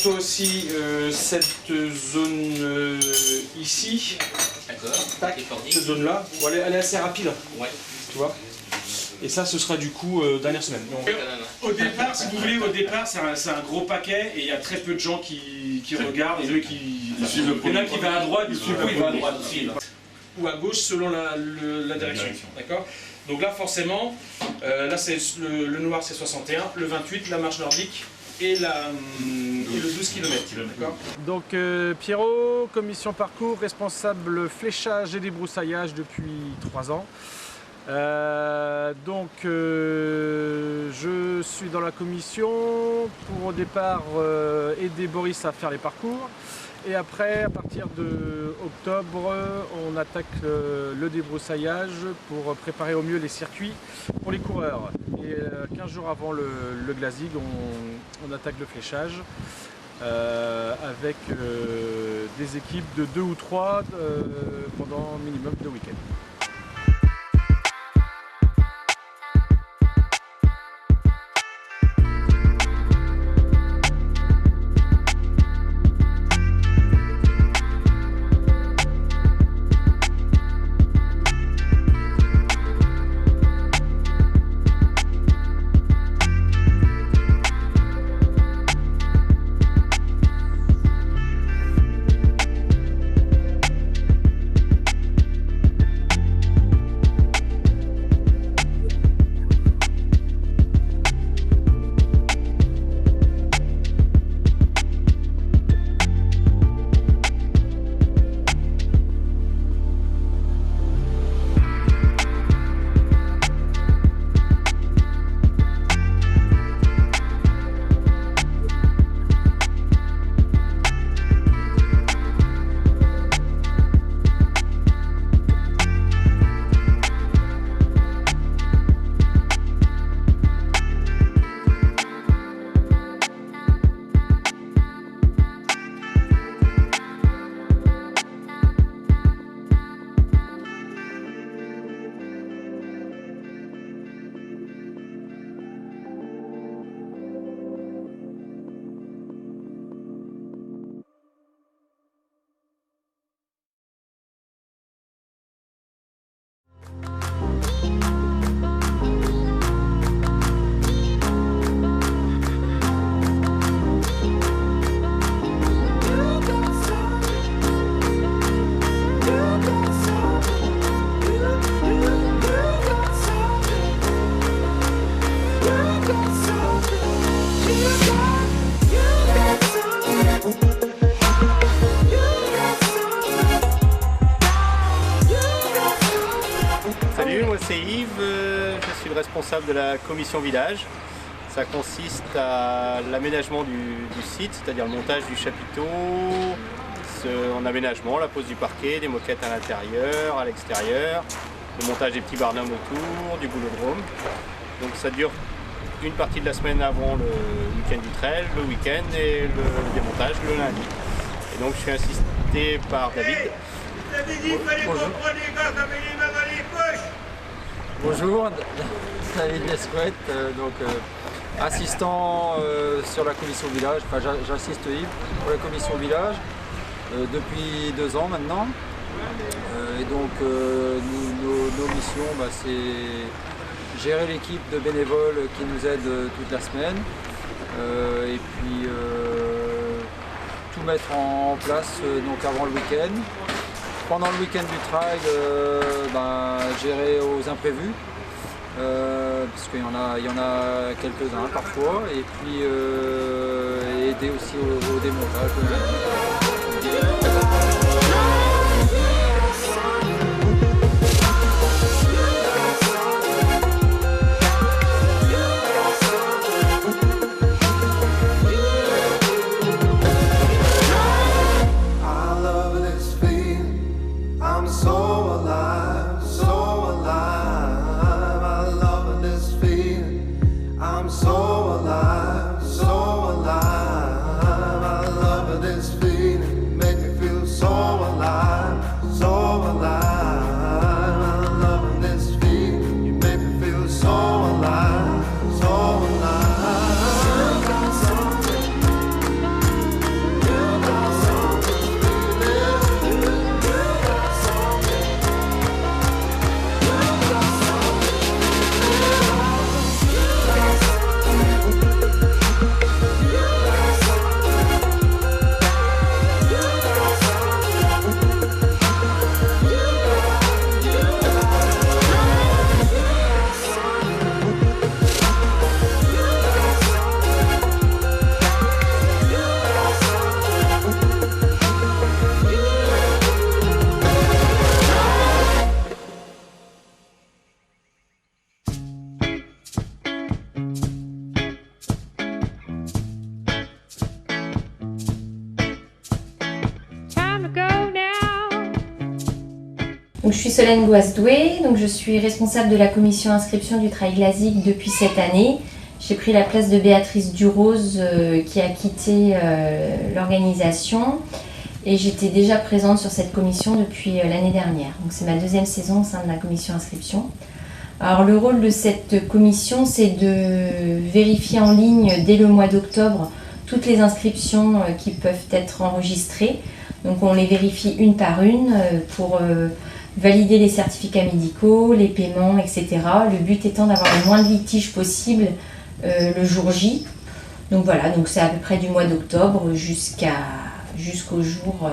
Aussi cette zone ici, tac, cette zone là, bon, elle est assez rapide, ouais. Tu vois. Et ça, ce sera du coup dernière semaine. Donc, au départ, si vous voulez, c'est un gros paquet et il y a très peu de gens qui regardent et eux qui suivent le premier. Il y en a qui va à droite, du coup il va à droite aussi. Ou à gauche selon la direction. D'accord. Donc là, forcément, là c'est le noir c'est 61, le 28, la marche nordique. Et le 12 km. Donc Pierrot, commission parcours, responsable fléchage et débroussaillage depuis 3 ans. Je suis dans la commission pour au départ aider Boris à faire les parcours. Et après, à partir de octobre, on attaque le débroussaillage pour préparer au mieux les circuits pour les coureurs. Et 15 jours avant le Glazig, on attaque le fléchage avec des équipes de 2 ou 3 pendant minimum 2 week-ends. C'est Yves, je suis le responsable de la commission village. Ça consiste à l'aménagement du site, c'est-à-dire le montage du chapiteau, en aménagement, la pose du parquet, des moquettes à l'intérieur, à l'extérieur, le montage des petits barnums autour, du boulodrome. Donc ça dure une partie de la semaine avant le week-end du trail, le week-end et le démontage le lundi. Et donc je suis assisté par David. Bonjour, David Lescouette, assistant sur la commission village, enfin j'assiste Yves pour la commission village depuis 2 ans maintenant. Nos missions, c'est gérer l'équipe de bénévoles qui nous aident toute la semaine et puis tout mettre en place avant le week-end. Pendant le week-end du trail, gérer aux imprévus, parce qu'il y en a quelques-uns parfois, et puis aider aussi au démontage. I'm so alive, so Donc, je suis Solène Gouasdoué, donc je suis responsable de la commission inscription du Trail Glazik depuis cette année. J'ai pris la place de Béatrice Durose qui a quitté l'organisation et j'étais déjà présente sur cette commission depuis l'année dernière. Donc c'est ma deuxième saison au sein de la commission inscription. Alors le rôle de cette commission, c'est de vérifier en ligne dès le mois d'octobre toutes les inscriptions qui peuvent être enregistrées. Donc on les vérifie une par une pour valider les certificats médicaux, les paiements, etc. Le but étant d'avoir le moins de litiges possible le jour J. Donc voilà, donc c'est à peu près du mois d'octobre jusqu'au jour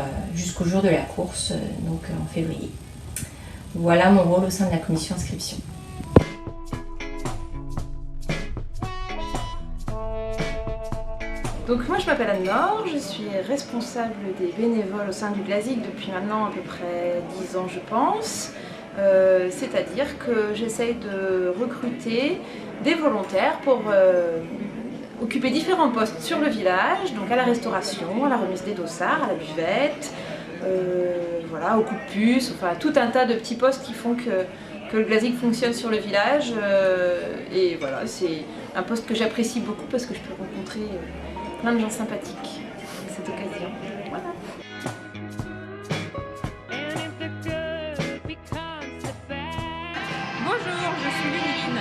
de la course, donc en février. Voilà mon rôle au sein de la commission inscription. Donc moi je m'appelle Anne-Laure, je suis responsable des bénévoles au sein du Glazik depuis maintenant à peu près 10 ans je pense. C'est-à-dire que j'essaye de recruter des volontaires pour occuper différents postes sur le village, donc à la restauration, à la remise des dossards, à la buvette, voilà, au coupe-puce, enfin tout un tas de petits postes qui font que le Glazik fonctionne sur le village. Et voilà, c'est un poste que j'apprécie beaucoup parce que je peux rencontrer plein de gens sympathiques à cette occasion. Voilà. Bonjour, je suis Luline.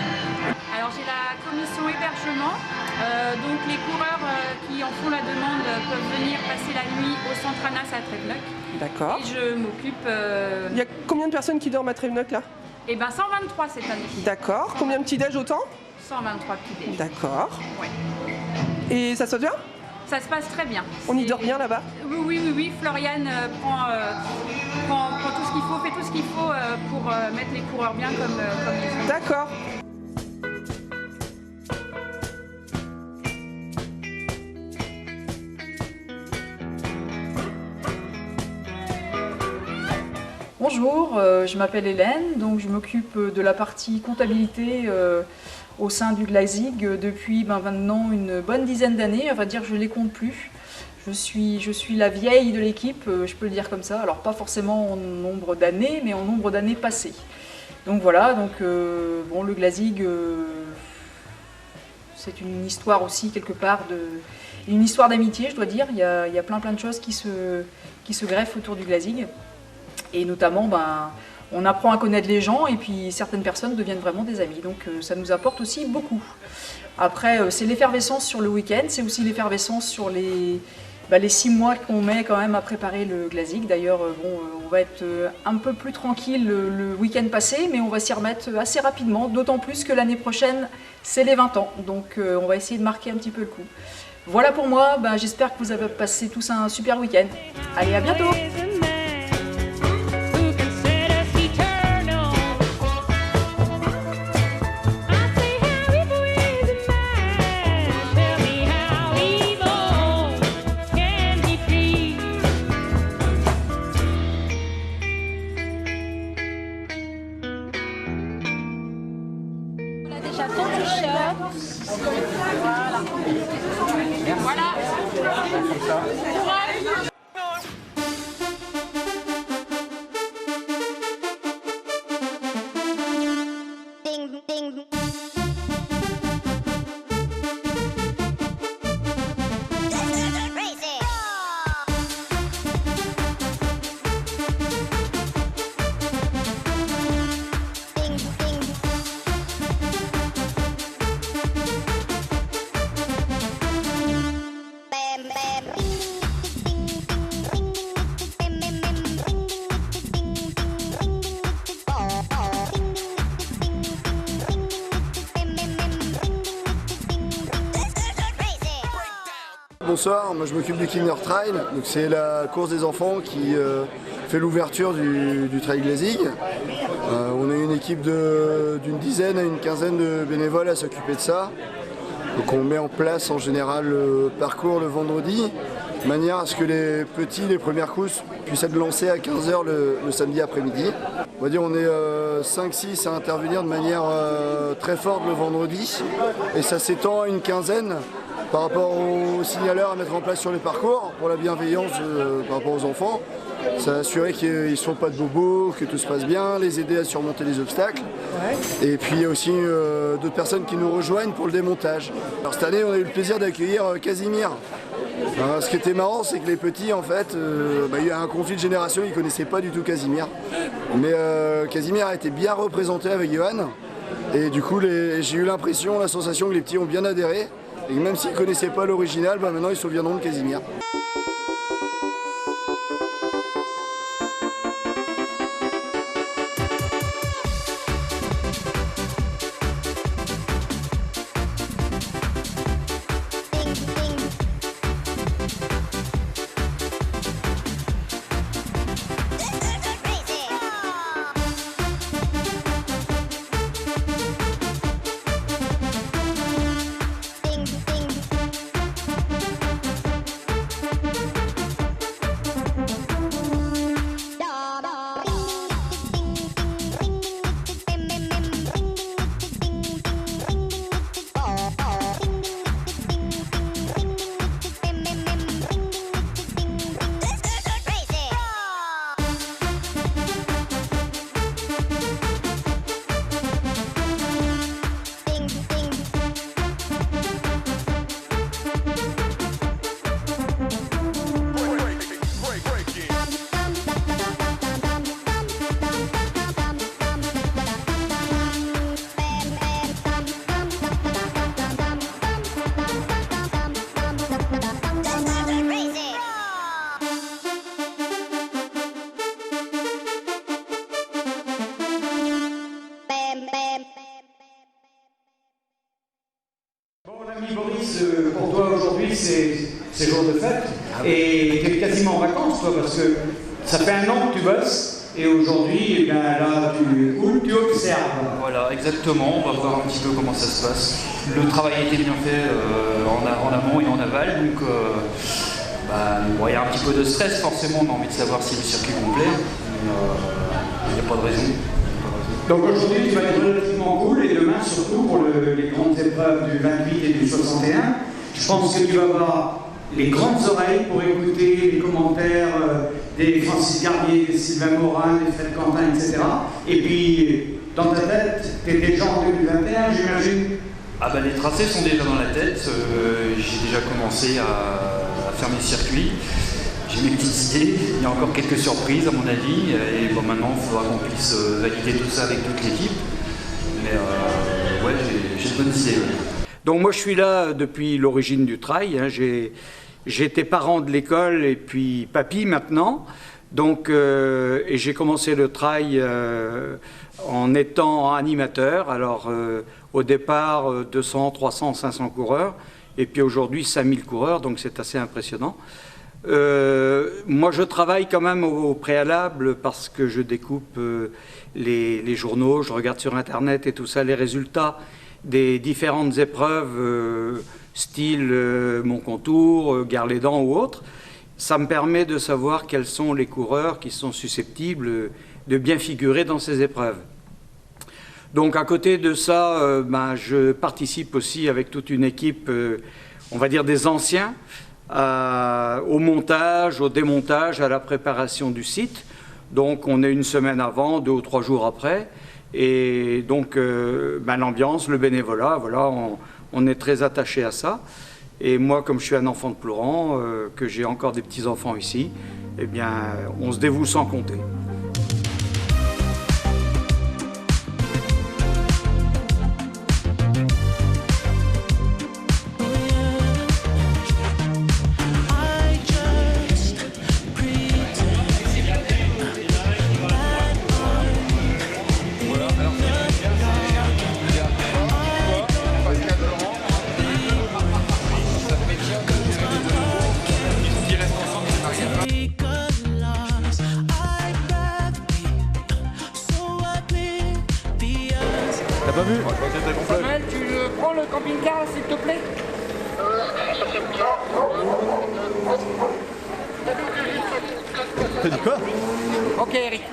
Alors j'ai la commission hébergement, donc les coureurs qui en font la demande peuvent venir passer la nuit au centre Anas à Tréveneuc. D'accord. Et je m'occupe... Il y a combien de personnes qui dorment à Tréveneuc là? Eh ben 123 cette année. D'accord. Combien de petits déj autant? 123 petits déj. D'accord. Ouais. Et ça se passe bien? Ça se passe très bien. On y dort bien là-bas? Oui. Floriane prend tout ce qu'il faut, fait tout ce qu'il faut pour mettre les coureurs bien comme ils sont. D'accord. Bonjour, je m'appelle Hélène, donc je m'occupe de la partie comptabilité au sein du Glazik depuis maintenant une bonne dizaine d'années, on va dire je ne les compte plus. Je suis la vieille de l'équipe, je peux le dire comme ça, alors pas forcément en nombre d'années, mais en nombre d'années passées. Donc voilà, donc, bon, le Glazik, c'est une histoire aussi quelque part, une histoire d'amitié je dois dire, il y a plein de choses qui se greffent autour du Glazik. Et notamment, on apprend à connaître les gens et puis certaines personnes deviennent vraiment des amis. Donc ça nous apporte aussi beaucoup. Après, c'est l'effervescence sur le week-end, c'est aussi l'effervescence sur les 6 mois qu'on met quand même à préparer le Glazik. D'ailleurs, on va être un peu plus tranquille le week-end passé, mais on va s'y remettre assez rapidement, d'autant plus que l'année prochaine, c'est les 20 ans. Donc on va essayer de marquer un petit peu le coup. Voilà pour moi, j'espère que vous avez passé tous un super week-end. Allez, à bientôt! Déjà ton t-shirt. Voilà. Bonsoir, moi je m'occupe du Kinder Trail, donc c'est la course des enfants qui fait l'ouverture du Trail Glazik. On a une équipe d'une dizaine à une quinzaine de bénévoles à s'occuper de ça. Donc on met en place en général le parcours le vendredi, de manière à ce que les petits, les premières courses puissent être lancées à 15 h le samedi après-midi. On va dire on est 5-6 à intervenir de manière très forte le vendredi et ça s'étend à une quinzaine par rapport aux signaleurs à mettre en place sur les parcours pour la bienveillance par rapport aux enfants. s'assurer qu'ils ne se font pas de bobos, que tout se passe bien, les aider à surmonter les obstacles. Et puis il y a aussi d'autres personnes qui nous rejoignent pour le démontage. Alors cette année, on a eu le plaisir d'accueillir Casimir. Ce qui était marrant, c'est que les petits, en fait, il y a un conflit de génération, ils ne connaissaient pas du tout Casimir. Mais Casimir a été bien représenté avec Johan. Et du coup, j'ai eu l'impression, la sensation que les petits ont bien adhéré. Et que même s'ils ne connaissaient pas l'original, maintenant ils se souviendront de Casimir. Boris, pour toi aujourd'hui c'est jour de fête et tu es quasiment en vacances toi parce que ça fait un an que tu bosses et aujourd'hui là tu observes. Voilà, exactement, on va voir un petit peu comment ça se passe. Le travail a été bien fait en amont et en aval, donc il y a un petit peu de stress forcément, on a envie de savoir si le circuit vont plaire, mais il n'y a pas de raison. Donc aujourd'hui tu vas être relativement cool et demain surtout pour les grandes épreuves du 28 et du 61, je pense que tu vas avoir les grandes oreilles pour écouter les commentaires des Francis Garbier, des Sylvain Morin, des Fred Quentin, etc. Et puis dans ta tête, tu es déjà en 2021 j'imagine. Les tracés sont déjà dans la tête, j'ai déjà commencé à faire mes circuits. J'ai mes petites idées, il y a encore quelques surprises à mon avis, et maintenant il faudra qu'on puisse valider tout ça avec toute l'équipe. Mais j'ai de bonnes idées. Donc moi je suis là depuis l'origine du trail, j'étais parent de l'école et puis papy maintenant. Donc, et j'ai commencé le trail en étant animateur, alors au départ 200, 300, 500 coureurs, et puis aujourd'hui 5000 coureurs, donc c'est assez impressionnant. Moi je travaille quand même au préalable parce que je découpe les journaux, je regarde sur internet et tout ça, les résultats des différentes épreuves style Mont Contour, Gare les Dents ou autres. Ça me permet de savoir quels sont les coureurs qui sont susceptibles de bien figurer dans ces épreuves. Donc à côté de ça, je participe aussi avec toute une équipe, on va dire des anciens, au montage, au démontage, à la préparation du site. Donc on est une semaine avant, 2 ou 3 jours après. Et donc l'ambiance, le bénévolat, voilà, on est très attaché à ça. Et moi, comme je suis un enfant de Ploran, que j'ai encore des petits-enfants ici, eh bien, on se dévoue sans compter. T'as pas vu? Samuel, tu prends le camping-car s'il te plaît? T'as dit quoi? Ok Eric.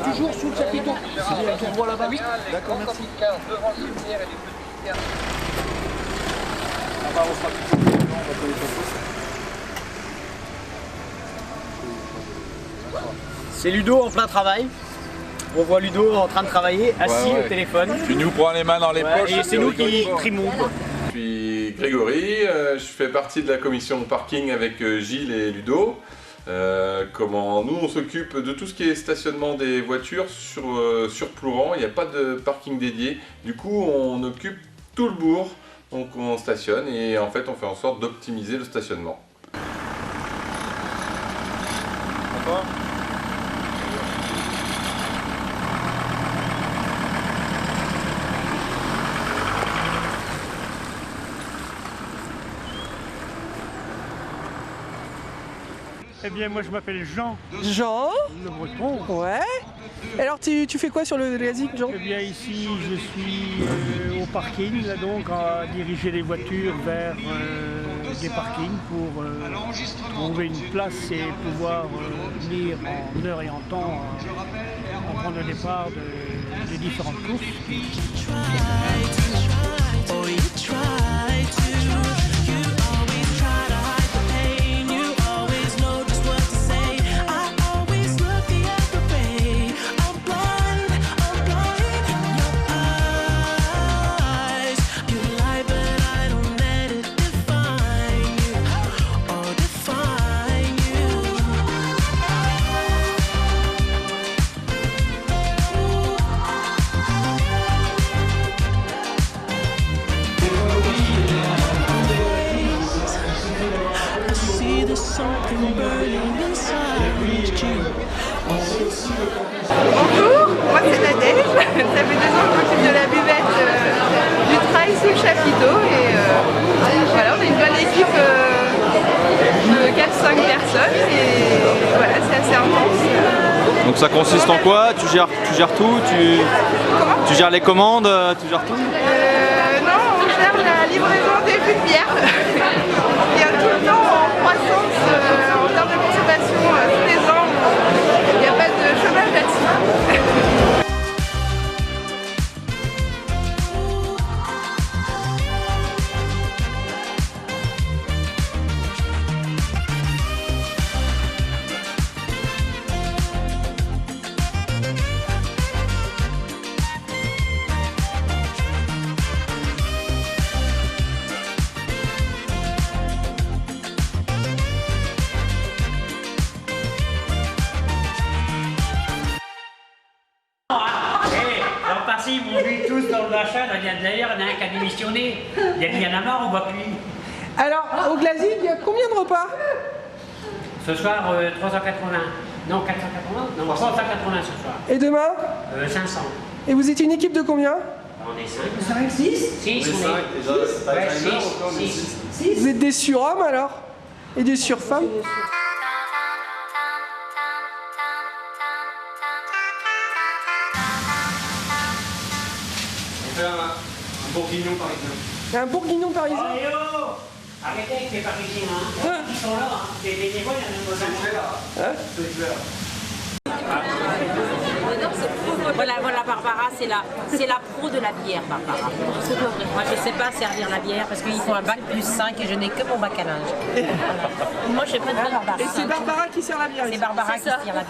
Toujours sous le chapiteau. On voit là-bas. Oui. D'accord, merci. Devant le cimetière et les petits On sera plus on va connaître un peu. C'est Ludo en plein travail. On voit Ludo en train de travailler, assis au téléphone. Tu nous prends les mains dans les poches. Et c'est nous qui trimons. Je suis Grégory, je fais partie de la commission parking avec Gilles et Ludo. Nous on s'occupe de tout ce qui est stationnement des voitures sur Plouran. Il n'y a pas de parking dédié. Du coup on occupe tout le bourg. Donc on stationne et en fait on fait en sorte d'optimiser le stationnement. D'accord. Eh bien, moi je m'appelle Jean. Jean Le Breton. Ouais. Alors tu fais quoi sur le Glazik, Jean? Eh bien, ici je suis au parking, là, donc à diriger les voitures vers des parkings pour trouver une place et pouvoir venir en heure et en temps en prendre le départ des différentes courses. Bonjour, moi c'est Nadège, ça fait 2 ans que je m'occupe de la buvette du trail sous le chapiteau et voilà, on est une bonne équipe de 4-5 personnes et voilà, c'est assez intense. Donc ça consiste en quoi? Tu gères tout? Tu gères les commandes? Tu gères tout? Non, on gère la livraison des fûts de bière qui est tout le temps en croissance en termes de consommation tous les ans. Il n'y a pas de chômage là-dessus. Ils m'ont vu tous dans le machin, d'ailleurs il y en a un qui a démissionné, il y en a marre, on voit plus. Alors, au Glazik, il y a combien de repas? Ce soir, 380. Non, 480. Non, 380 ce soir. Et demain? 500. Et vous êtes une équipe de combien? On est 5. 6 6, on est 6. Vous êtes des surhommes alors? Et des surfemmes? Un bourguignon parisien. Un bourguignon parisien? Oh, arrêtez avec les parisiens, hein. Ils sont là, hein. Les bénévoles, il y en a besoin. Voilà Barbara, c'est la pro de la bière, Barbara. Moi je sais pas servir la bière parce qu'il faut un bac plus 5 et je n'ai que mon bac à linge. Moi je sais pas de Barbara. Et c'est Barbara qui sert la bière? C'est Barbara qui sert la bière.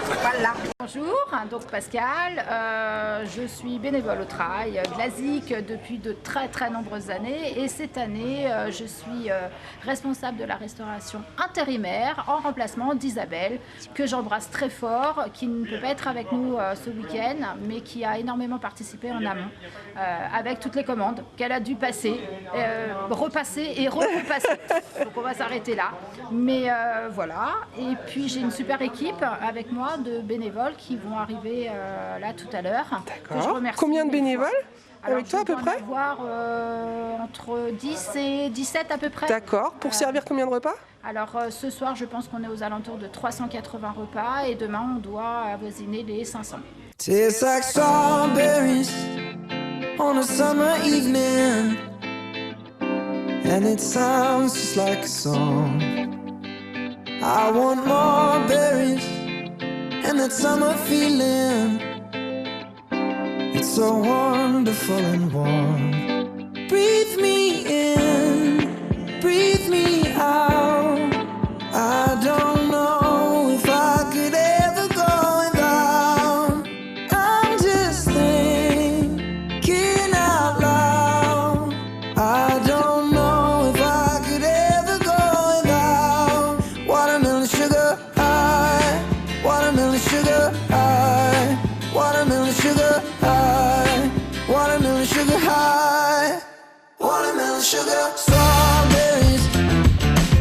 Voilà. Bonjour, donc Pascal, je suis bénévole au trail Glazik depuis de très nombreuses années et cette année je suis responsable de la restauration intérimaire en remplacement d'Isabelle que j'embrasse très fort, qui ne peut pas être avec nous ce week-end mais qui a énormément participé en amont avec toutes les commandes qu'elle a dû passer, repasser et repasser. Donc on va s'arrêter là. Mais voilà, et puis j'ai une super équipe avec moi de bénévoles qui vont arriver là tout à l'heure. D'accord. Combien de bénévoles avec toi à peu près? On va avoir entre 10 et 17 à peu près. D'accord. Pour servir combien de repas? Alors ce soir, je pense qu'on est aux alentours de 380 repas et demain, on doit avoisiner les 500. Tastes like strawberries on a summer evening, and it sounds just like a song. I want more berries and that summer feeling. It's so wonderful and warm. Breathe me in, breathe me out. I don't know if I could ever go without. I'm just thinking out loud. I don't know if I could ever go without watermelon sugar high, watermelon sugar high, watermelon sugar high, watermelon sugar high, watermelon sugar. Strawberries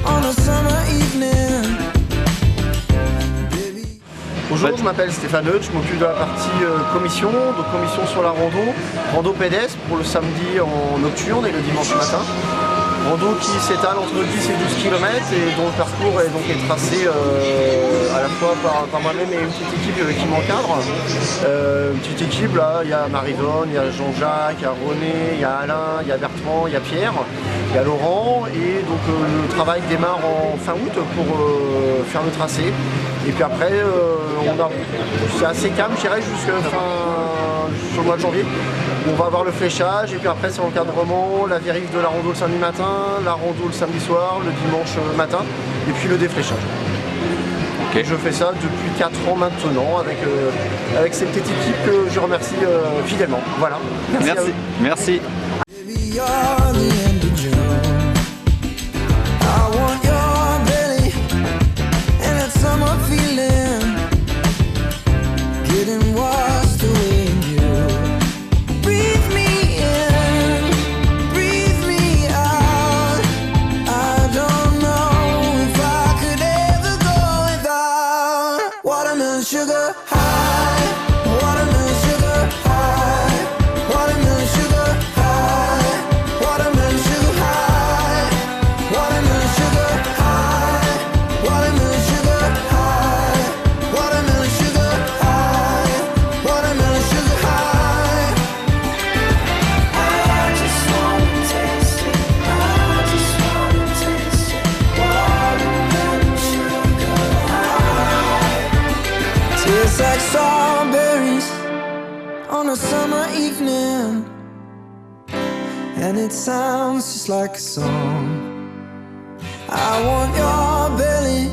on a summer evening. Bonjour, je m'appelle Stéphane Eudes, je m'occupe de la partie commission, donc commission sur la rando pédestre pour le samedi en nocturne et le dimanche matin. Rando qui s'étale entre 10 et 12 km et dont le parcours est tracé à la fois par moi-même et une petite équipe qui m'encadre. Une petite équipe, là, il y a Marie-Vonne, il y a Jean-Jacques, il y a René, il y a Alain, il y a Bertrand, il y a Pierre, il y a Laurent. Et donc le travail démarre en fin août pour faire le tracé. Et puis après, c'est assez calme, je dirais, sur le mois de janvier. On va avoir le fléchage et puis après c'est l'encadrement, la vérif de la rando le samedi matin, la rando le samedi soir, le dimanche matin et puis le défléchage. Okay. Je fais ça depuis 4 ans maintenant avec cette petite équipe que je remercie fidèlement. Voilà. Merci. Merci. Sugar high, watermelon sugar high, watermelon sugar high, watermelon sugar high, watermelon sugar high, watermelon sugar high, watermelon sugar high, watermelon sugar high. I just wanna taste it, I just wanna taste it, watermelon sugar high. Tastes like strawberries on a summer evening, and it sounds just like a song. I want your belly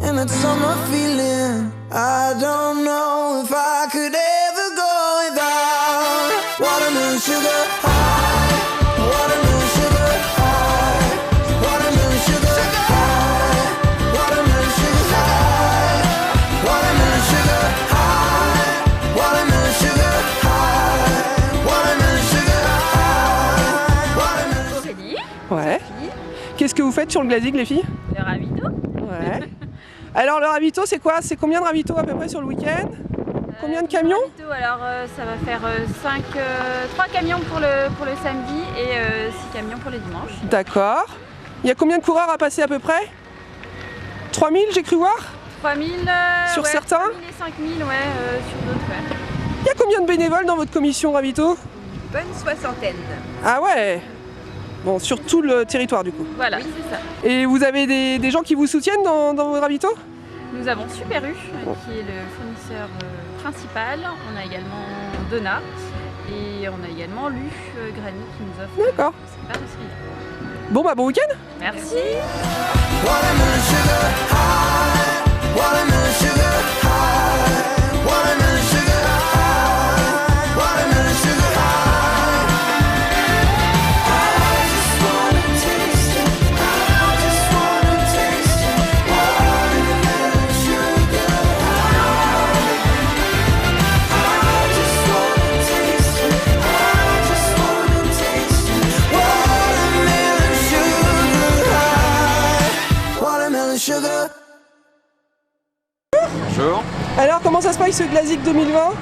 and that summer feeling. I don't know if I could ever go without watermelon sugar high, watermelon sugar high, watermelon sugar high, watermelon sugar high, watermelon sugar high, watermelon sugar high, watermelon sugar high, watermelon sugar high. Ouais. Qu'est-ce que vous faites sur le Glazig, les filles? Le ravito. Ouais. Alors le ravito, c'est quoi? C'est combien de ravito à peu près sur le week-end? Combien de camions? Ravito, alors ça va faire 3 camions pour le samedi et 6 camions pour le dimanche. D'accord. Il y a combien de coureurs à passer à peu près? 3000, j'ai cru voir? 3000 sur ouais, certains? 3000 et 5000 sur d'autres, ouais. Il y a combien de bénévoles dans votre commission ravito? Bonne soixantaine. Ah ouais. Bon, sur tout le territoire du coup. Voilà, oui, c'est ça. Et vous avez des gens qui vous soutiennent dans vos ravitaux? Nous avons Super U, qui est le fournisseur principal. On a également Donna et on a également Lu Granny qui nous offre ses pâtisseries. Bon bah bon week-end. Merci. Watermelon sugar high, watermelon sugar high, watermelon sugar high, watermelon sugar high. I just wanna taste it, I just wanna taste it, watermelon sugar high. I just wanna taste it, I just wanna taste it, watermelon sugar high, watermelon sugar. Bonjour. Alors comment ça se passe ce Glazig 2020?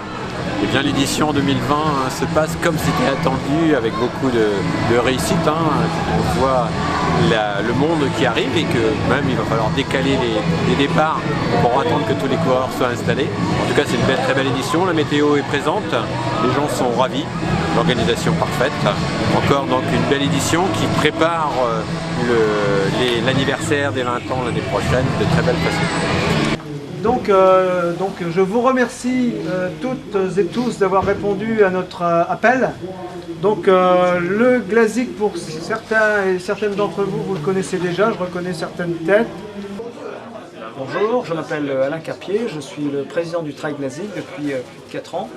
Eh bien l'édition 2020 se passe comme c'était attendu, avec beaucoup de réussite. On voit le monde qui arrive et que même il va falloir décaler les départs pour attendre que tous les coureurs soient installés. En tout cas c'est une très belle édition, la météo est présente, les gens sont ravis, l'organisation parfaite. Encore donc une belle édition qui prépare l'anniversaire des 20 ans l'année prochaine de très belle façon. Donc je vous remercie toutes et tous d'avoir répondu à notre appel. Donc le Glazik, pour certains et certaines d'entre vous, vous le connaissez déjà, je reconnais certaines têtes. Bonjour, je m'appelle Alain Carpier, je suis le président du Trail Glazik depuis plus de 4 ans.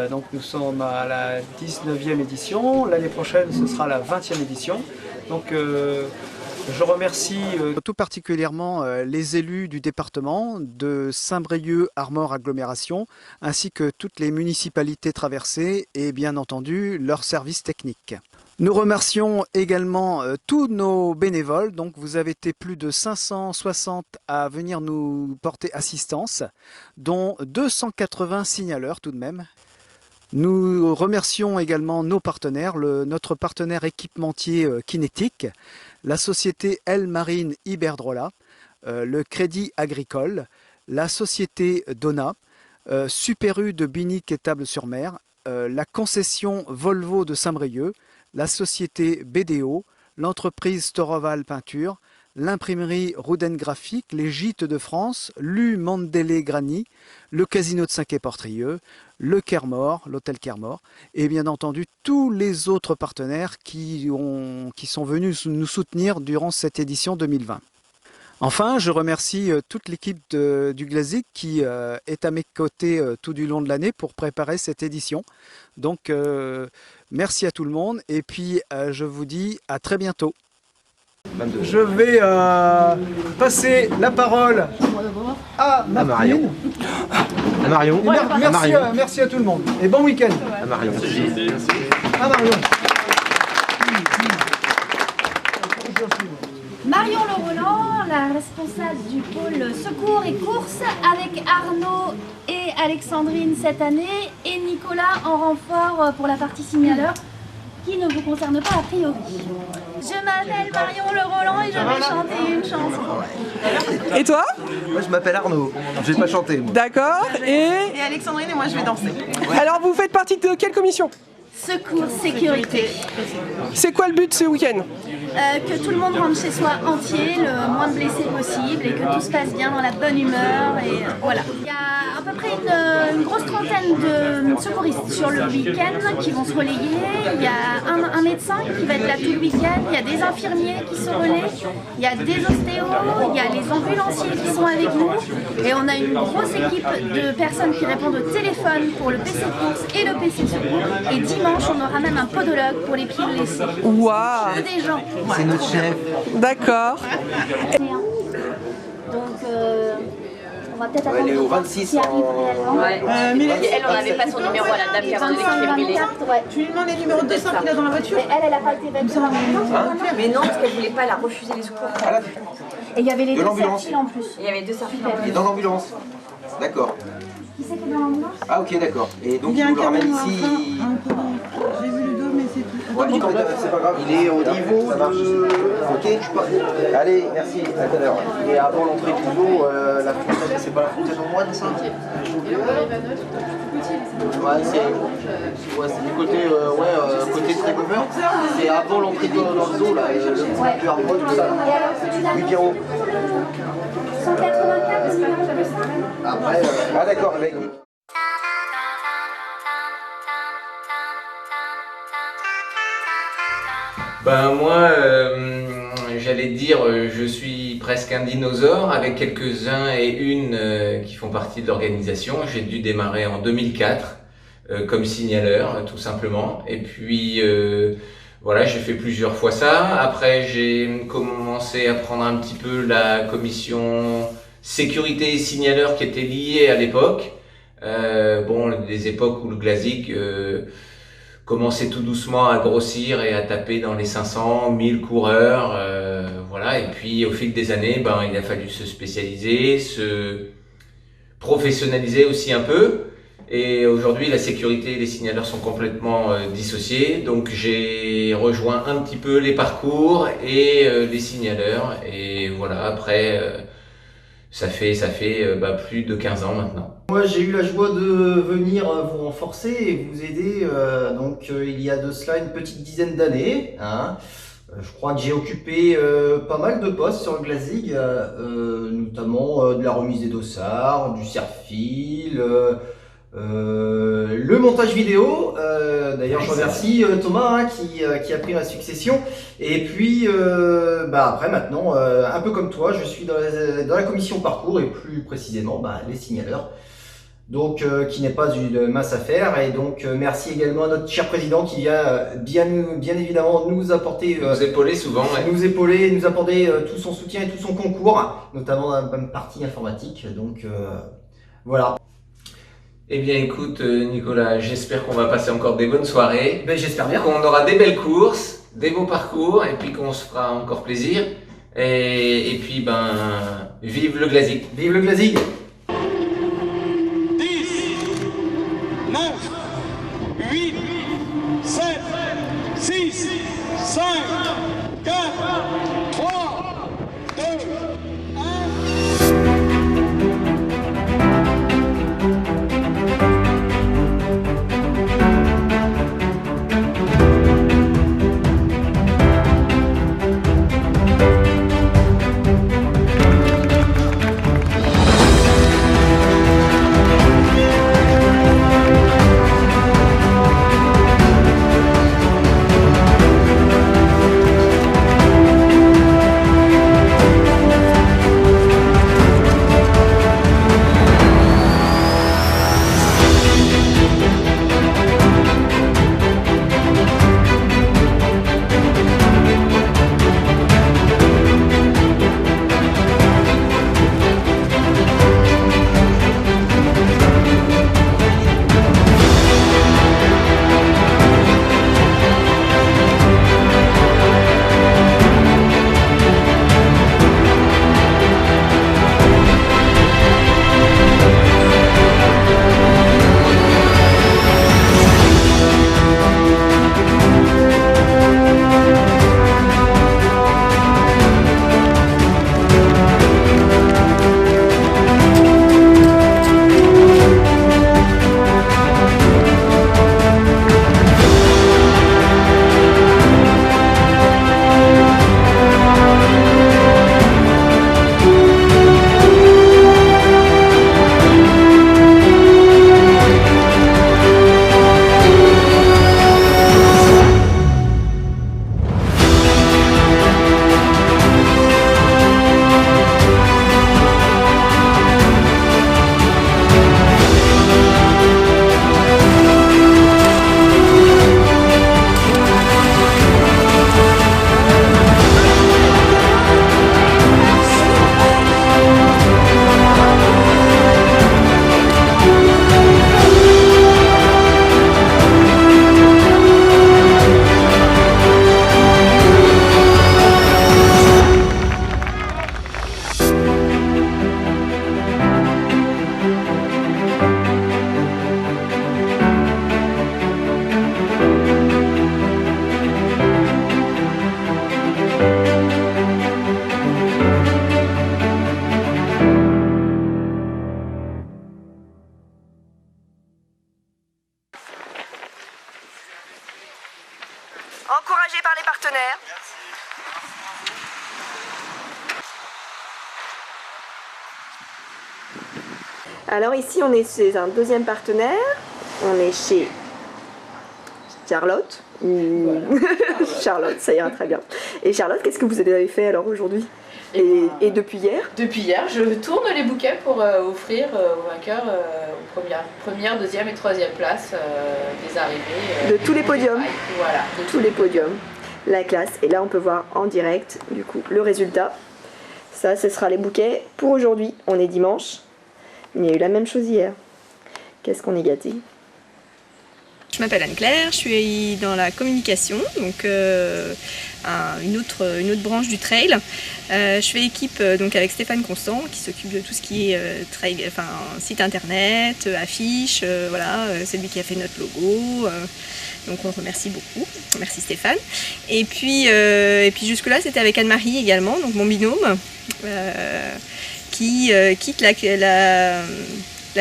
Donc nous sommes à la 19e édition, l'année prochaine ce sera la 20e édition. Donc je remercie tout particulièrement les élus du département de Saint-Brieuc-Armor Agglomération ainsi que toutes les municipalités traversées et bien entendu leurs services techniques. Nous remercions également tous nos bénévoles, donc vous avez été plus de 560 à venir nous porter assistance, dont 280 signaleurs tout de même. Nous remercions également nos partenaires, notre partenaire équipementier Kinétique, la société El Marine Iberdrola, le Crédit Agricole, la société Donna, Super U de Binic et Table-sur-Mer, la concession Volvo de Saint-Brieuc, la société BDO, l'entreprise Storoval Peinture, l'imprimerie Rouden Graphique, les Gîtes de France, l'U Mandele Grani, le Casino de Saint-Quay-Portrieux, le Kermor, l'hôtel Kermor, et bien entendu tous les autres partenaires qui sont venus nous soutenir durant cette édition 2020. Enfin, je remercie toute l'équipe du Glazik qui est à mes côtés tout du long de l'année pour préparer cette édition. Donc, merci à tout le monde et puis je vous dis à très bientôt. Je vais passer la parole à Martine. À Marion. Merci à tout le monde et bon week-end. À Marion. À Marion. Marion Leroland, la responsable du pôle secours et courses, avec Arnaud et Alexandrine cette année, et Nicolas en renfort pour la partie signaleur, qui ne vous concerne pas a priori. Je m'appelle Marion Leroland et je vais chanter une chanson. Et toi? Moi je m'appelle Arnaud, je vais pas chanter. D'accord, et Alexandrine et moi je vais danser. Alors vous faites partie de quelle commission? Secours, sécurité. C'est quoi le but ce week-end? Que tout le monde rentre chez soi entier, le moins de blessés possible, et que tout se passe bien dans la bonne humeur. Et voilà. Il y a à peu près une grosse trentaine de secouristes sur le week-end qui vont se relayer. Il y a un médecin qui va être là tout le week-end. Il y a des infirmiers qui se relaient. Il y a des ostéos. Il y a les ambulanciers qui sont avec nous. Et on a une grosse équipe de personnes qui répondent au téléphone pour le PC course et le PC secours. Et dimanche, on aura même un podologue pour les pieds blessés. Waouh! Que des gens. C'est notre chef. D'accord. Donc, on va peut-être attendre. Elle est au 26 qui arrive réellement. Elle, on n'avait pas son numéro à la dame qui a donné qui brûlait. Tu lui demandes les numéros de 200 qu'il a dans la voiture? Mais elle a pas été évacuée. Mais non, parce qu'elle voulait pas, elle a refusé les secours. Et il y avait les De deux l'ambulance. serpils en plus. Il y avait deux serpils. Il est dans l'ambulance. D'accord. Qui c'est qui est dans l'ambulance? Ah ok d'accord. Et donc Il y a il un vous le ramène camion ici. J'ai vu le dos, mais c'est tout. Ouais, c'est pas grave. Il est au niveau de... Ok. Allez, merci, à tout à l'heure. Et avant l'entrée du zoo, la fontaine, c'est pas la fontaine au moine, ça? Ouais, c'est du côté, côté très couvert. C'est avant l'entrée dans le zoo, là, le arbre, tout ça. Oui, Pierrot. 184 numéros de ça. Après, ah d'accord, avec... Ben moi, j'allais dire, je suis presque un dinosaure avec quelques-uns et une qui font partie de l'organisation. J'ai dû démarrer en 2004 comme signaleur, tout simplement. Et puis voilà, j'ai fait plusieurs fois ça. Après, j'ai commencé à prendre un petit peu la commission sécurité et signaleur qui était liée à l'époque. Bon, des époques où le Glazik commençait tout doucement à grossir et à taper dans les 500, 1000 coureurs, voilà. Et puis au fil des années, ben il a fallu se spécialiser, se professionnaliser aussi un peu. Et aujourd'hui, la sécurité et les signaleurs sont complètement dissociés. Donc j'ai rejoint un petit peu les parcours et les signaleurs. Et voilà, après, ça fait plus de 15 ans maintenant. Moi j'ai eu la joie de venir vous renforcer et vous aider donc il y a de cela une petite dizaine d'années. Hein. Je crois que j'ai occupé pas mal de postes sur le Glazig, notamment de la remise des dossards, du serre-fil, le montage vidéo. D'ailleurs, je remercie Thomas hein, qui a pris ma succession. Et puis, après, maintenant, un peu comme toi, je suis dans la commission parcours et plus précisément les signaleurs. Donc, qui n'est pas une mince affaire. Et donc, merci également à notre cher président qui vient bien évidemment nous apporter... nous épauler souvent. Nous épauler, nous apporter tout son soutien et tout son concours, notamment dans la partie informatique. Donc, voilà. Eh bien écoute Nicolas, j'espère qu'on va passer encore des bonnes soirées. Ben, j'espère bien. Qu'on aura des belles courses, des beaux parcours et puis qu'on se fera encore plaisir. Et puis vive le Glazig. Vive le Glazig. 9, 8, 7, 6, 5, 4, 3, 2, 1. Encouragé par les partenaires. Alors ici on est chez un deuxième partenaire, on est chez Charlotte. Charlotte, ça ira très bien. Et Charlotte, qu'est-ce que vous avez fait alors aujourd'hui et depuis hier? Depuis hier, je tourne les bouquets pour offrir aux vainqueurs aux première, deuxième et troisième place des arrivées. De tous les podiums. Voilà. De tous les podiums. La classe. Et là, on peut voir en direct, du coup, le résultat. Ça, ce sera les bouquets pour aujourd'hui. On est dimanche. Il y a eu la même chose hier. Qu'est-ce qu'on est gâté? Je m'appelle Anne-Claire, je suis dans la communication, donc une autre branche du trail. Je fais équipe donc avec Stéphane Constant qui s'occupe de tout ce qui est trail, site internet, affiches, voilà, c'est lui qui a fait notre logo. Donc on le remercie beaucoup, merci Stéphane. Et puis jusque-là c'était avec Anne-Marie également, donc mon binôme, qui quitte la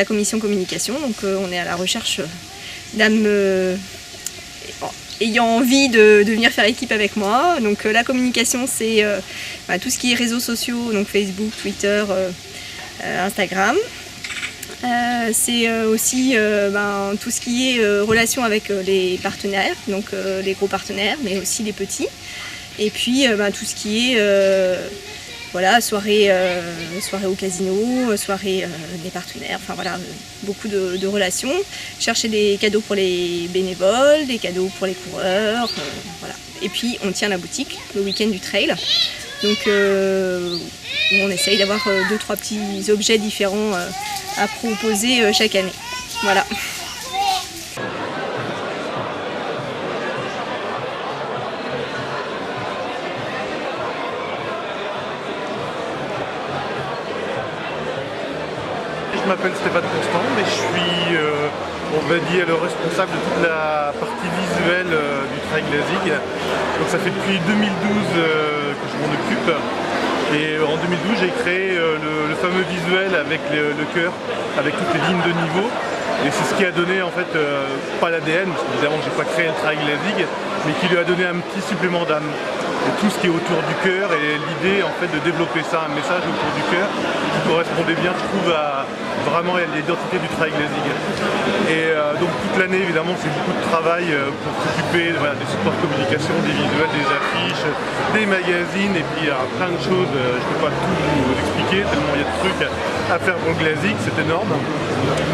commission communication. Donc on est à la recherche d'âmes ayant envie de venir faire équipe avec moi. Donc la communication, c'est tout ce qui est réseaux sociaux, donc Facebook, Twitter, Instagram. C'est aussi tout ce qui est relation avec les partenaires, donc les gros partenaires, mais aussi les petits. Et puis tout ce qui est soirée au casino, soirée des partenaires, enfin voilà, beaucoup de relations. Chercher des cadeaux pour les bénévoles, des cadeaux pour les coureurs, voilà. Et puis on tient la boutique le week-end du trail, donc où on essaye d'avoir 2-3 petits objets différents à proposer chaque année. Voilà. Je m'appelle Stéphane Constant et je suis, on va dire, le responsable de toute la partie visuelle du Trail Glazig. Donc ça fait depuis 2012 que je m'en occupe. Et en 2012, j'ai créé le fameux visuel avec le cœur, avec toutes les lignes de niveau. Et c'est ce qui a donné en fait, pas l'ADN, parce qu'évidemment j'ai pas créé le Trail Glazig, mais qui lui a donné un petit supplément d'âme. Et tout ce qui est autour du cœur et l'idée en fait de développer ça, un message autour du cœur qui correspondait bien, je trouve, à vraiment l'identité du Trail Glazig. Et donc toute l'année évidemment c'est beaucoup de travail pour s'occuper des supports de communication, des visuels, des affiches, des magazines et puis plein de choses, je ne peux pas tout vous expliquer tellement il y a de trucs à faire pour le Glazig, c'est énorme.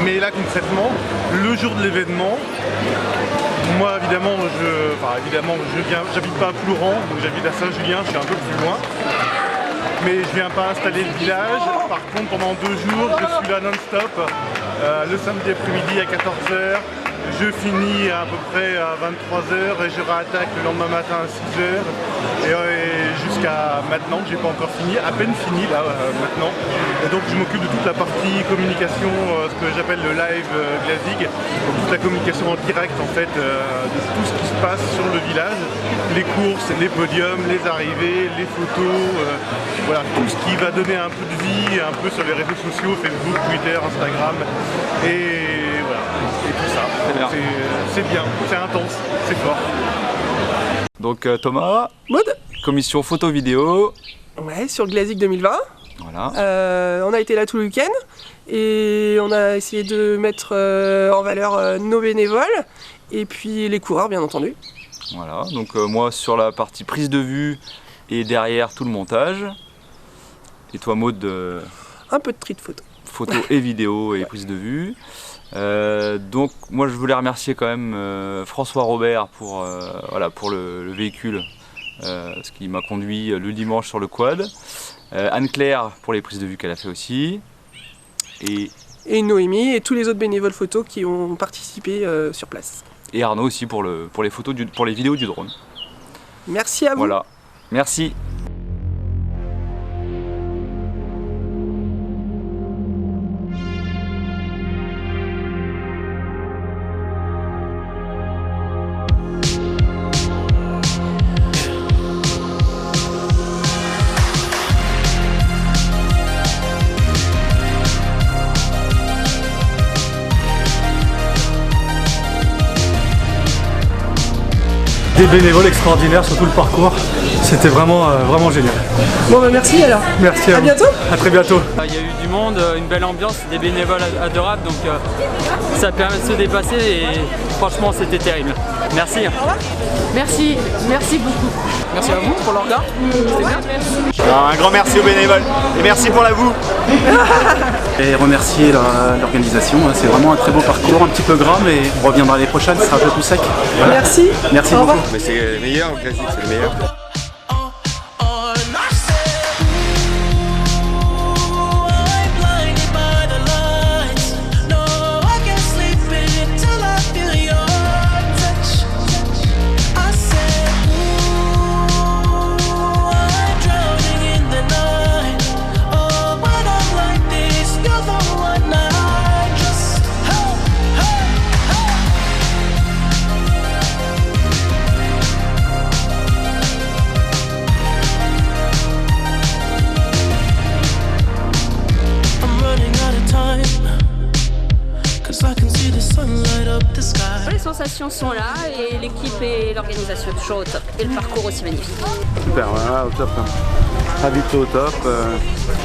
Mais là concrètement, le jour de l'événement, moi évidemment j'habite pas à Plouran, donc j'habite à Saint-Julien, je suis un peu plus loin. Mais je viens pas installer le village. Par contre pendant 2 jours je suis là non-stop. Le samedi après-midi à 14h. Je finis à peu près à 23h et je réattaque le lendemain matin à 6h. Et jusqu'à maintenant, j'ai pas encore fini, à peine fini là maintenant. Et donc je m'occupe de toute la partie communication, ce que j'appelle le live Glazig. Donc toute la communication en direct en fait de tout ce qui se passe sur le village. Les courses, les podiums, les arrivées, les photos, voilà, tout ce qui va donner un peu de vie, un peu sur les réseaux sociaux, Facebook, Twitter, Instagram. Et voilà, et tout ça. C'est bien, c'est intense, c'est fort. Donc Thomas, Maud, commission photo-vidéo. Ouais, sur le Glazig 2020. Voilà. On a été là tout le week-end et on a essayé de mettre en valeur nos bénévoles et puis les coureurs bien entendu. Voilà, donc moi sur la partie prise de vue et derrière tout le montage. Et toi Maud un peu de tri de photos. Photo et vidéo et prise de vue. Donc moi je voulais remercier quand même François Robert pour le véhicule, ce qui m'a conduit le dimanche sur le quad, Anne-Claire pour les prises de vue qu'elle a fait aussi, et Noémie et tous les autres bénévoles photos qui ont participé sur place. Et Arnaud aussi pour les photos pour les vidéos du drone. Merci à vous. Voilà, merci. Des bénévoles extraordinaires sur tout le parcours, c'était vraiment génial. Bon bah merci alors. Merci à vous. Bientôt. À très bientôt. Il y a eu du monde, une belle ambiance, des bénévoles adorables, donc ça permet de se dépasser et franchement c'était terrible. Merci. Merci beaucoup. Merci à vous pour l'orga. Un grand merci aux bénévoles et merci pour la boue. Et remercier l'organisation, c'est vraiment un très beau parcours, un petit peu gras, mais on reviendra l'année prochaine, ce sera un peu plus sec. Voilà. Merci. Merci beaucoup. Mais c'est le meilleur, le classique, c'est le meilleur. les sensations sont là et l'équipe et l'organisation toujours au top. Et le parcours aussi magnifique. Super, voilà, au top. Habité au top,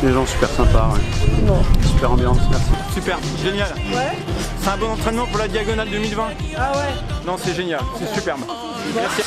les gens super sympas. Ouais. Super ambiance, merci. Super, génial. Ouais. C'est un bon entraînement pour la diagonale 2020. Ah ouais. Non, c'est génial, c'est superbe. Merci.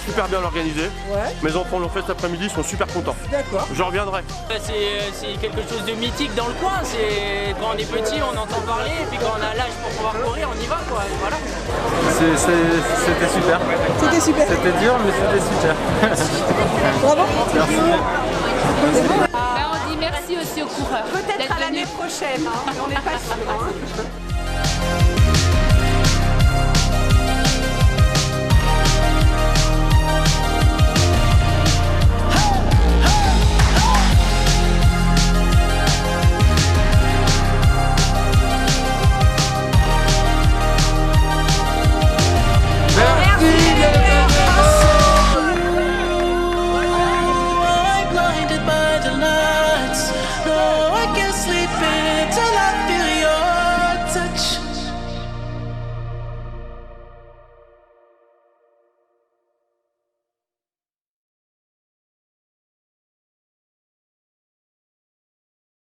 Super bien organisé. Ouais. Mes enfants l'ont fait cet après-midi, ils sont super contents. D'accord. Je reviendrai. C'est quelque chose de mythique dans le coin. Quand on est petit, on entend parler, et puis quand on a l'âge pour pouvoir courir, on y va, quoi. Voilà. C'était super. C'était super. C'était dur, mais c'était super. Bravo. Merci. On dit merci aussi aux coureurs. Peut-être à l'année prochaine, hein, mais on n'est pas sûr.